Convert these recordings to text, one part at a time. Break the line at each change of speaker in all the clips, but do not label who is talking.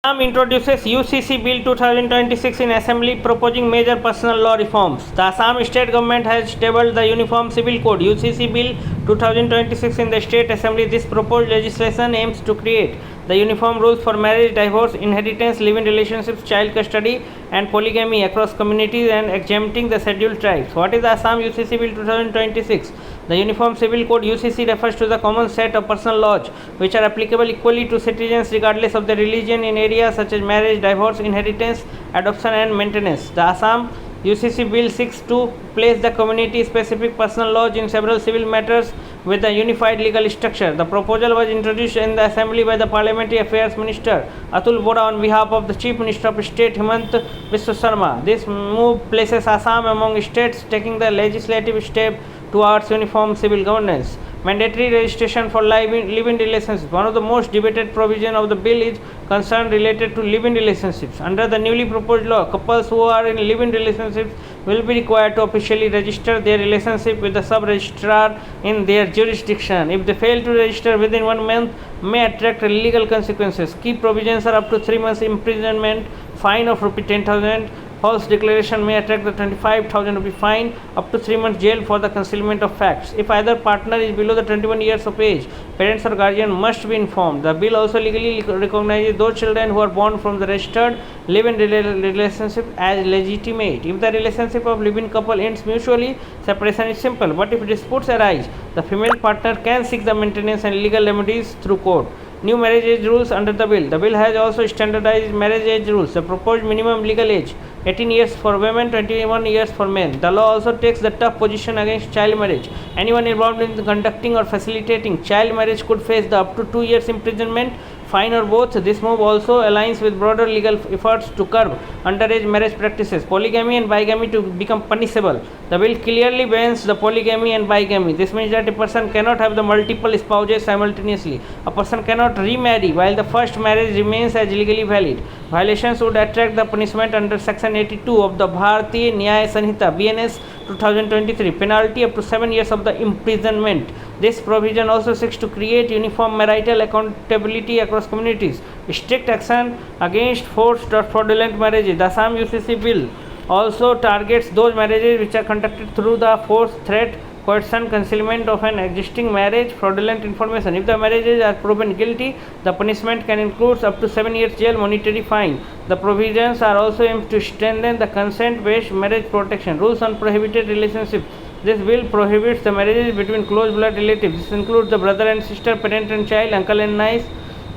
Assam introduces UCC Bill 2026 in Assembly proposing major personal law reforms. The Assam state government has tabled the Uniform Civil Code UCC Bill 2026 in the state assembly. This proposed legislation aims to create the uniform rules for marriage, divorce, inheritance, live-in relationships, child custody and polygamy across communities and exempting the scheduled tribes. What is the Assam UCC Bill 2026? The Uniform Civil Code UCC refers to the common set of personal laws which are applicable equally to citizens regardless of their religion in areas such as marriage, divorce, inheritance, adoption and maintenance. The Assam UCC Bill seeks to place the community-specific personal laws in several civil matters with a unified legal structure. The proposal was introduced in the Assembly by the Parliamentary Affairs Minister Atul Bora on behalf of the Chief Minister of State Himant Biswa Sarma. This move places Assam among states taking the legislative step towards uniform civil governance. Mandatory registration for live-in relationships. One of the most debated provisions of the bill is concern related to live-in relationships. Under the newly proposed law, couples who are in live-in relationships will be required to officially register their relationship with the sub-registrar in their jurisdiction. If they fail to register within 1 month, may attract legal consequences. Key provisions are up to 3 months imprisonment, fine of ₹10,000. False declaration may attract the ₹25,000 fine, up to 3 months jail for the concealment of facts. If either partner is below the 21 years of age, parents or guardian must be informed. The bill also legally recognizes those children who are born from the registered live-in relationship as legitimate. If the relationship of live-in couple ends mutually, separation is simple. But if disputes arise, the female partner can seek the maintenance and legal remedies through court. New marriage age rules under the bill. The bill has also standardized marriage age rules. The proposed minimum legal age 18 years for women, 21 years for men. The law also takes the tough position against child marriage. Anyone involved in conducting or facilitating child marriage could face the up to 2 years imprisonment, fine or both. This move also aligns with broader legal efforts to curb underage marriage practices, polygamy and bigamy to become punishable. The bill clearly bans the polygamy and bigamy. This means that a person cannot have the multiple spouses simultaneously. A person cannot remarry while the first marriage remains as legally valid. Violations would attract the punishment under Section 82 of the Bharatiya Nyaya Sanhita (BNS) 2023, penalty up to 7 years of the imprisonment. This provision also seeks to create uniform marital accountability across communities. Strict action against forced or fraudulent marriages. The Assam UCC bill also targets those marriages which are conducted through the force, threat, coercion, concealment of an existing marriage, fraudulent information. If the marriages are proven guilty, the punishment can include up to 7 years jail, monetary fine. The provisions are also aimed to strengthen the consent-based marriage protection. Rules on prohibited relationships. This bill prohibits the marriages between close blood relatives. This includes the brother and sister, parent and child, uncle and niece,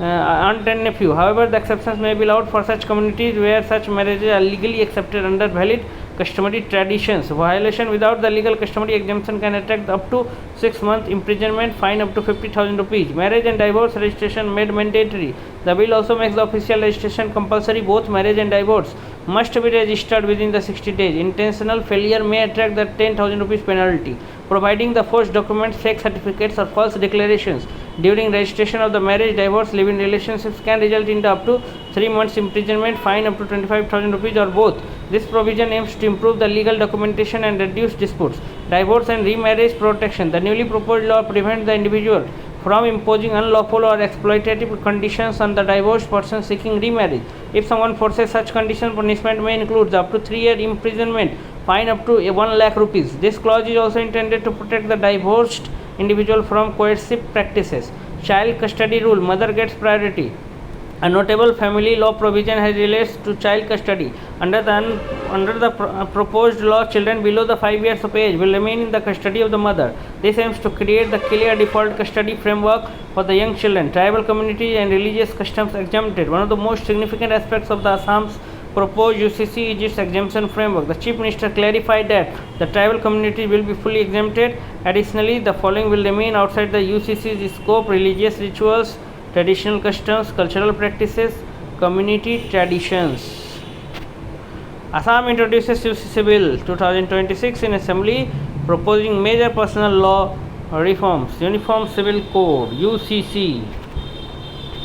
aunt and nephew. However, the exceptions may be allowed for such communities where such marriages are legally accepted under valid customary traditions. Violation without the legal customary exemption can attract up to 6 months imprisonment, fine up to ₹50,000. Marriage and divorce registration made mandatory. The bill also makes the official registration compulsory. Both marriage and divorce must be registered within the 60 days. Intentional failure may attract the ₹10,000 penalty. Providing the forged documents, fake certificates or false declarations during registration of the marriage, divorce, live-in relationships can result in up to 3 months imprisonment, fine up to ₹25,000 or both. This provision aims to improve the legal documentation and reduce disputes. Divorce and remarriage protection. The newly proposed law prevents the individual from imposing unlawful or exploitative conditions on the divorced person seeking remarriage. If someone forces such conditions, punishment may include up to 3-year imprisonment, fine up to ₹1 lakh. This clause is also intended to protect the divorced individual from coercive practices. Child custody rule. Mother gets priority. A notable family law provision has relates to child custody. Under the proposed law, children below the 5 years of age will remain in the custody of the mother. This aims to create the clear default custody framework for the young children. Tribal communities and religious customs exempted. One of the most significant aspects of the Assam's proposed UCC is its exemption framework. The Chief Minister clarified that the tribal community will be fully exempted. Additionally, the following will remain outside the UCC's scope: religious rituals, traditional customs, cultural practices, community traditions. Assam introduces UCC Bill 2026 in Assembly proposing major personal law reforms. Uniform Civil Code UCC.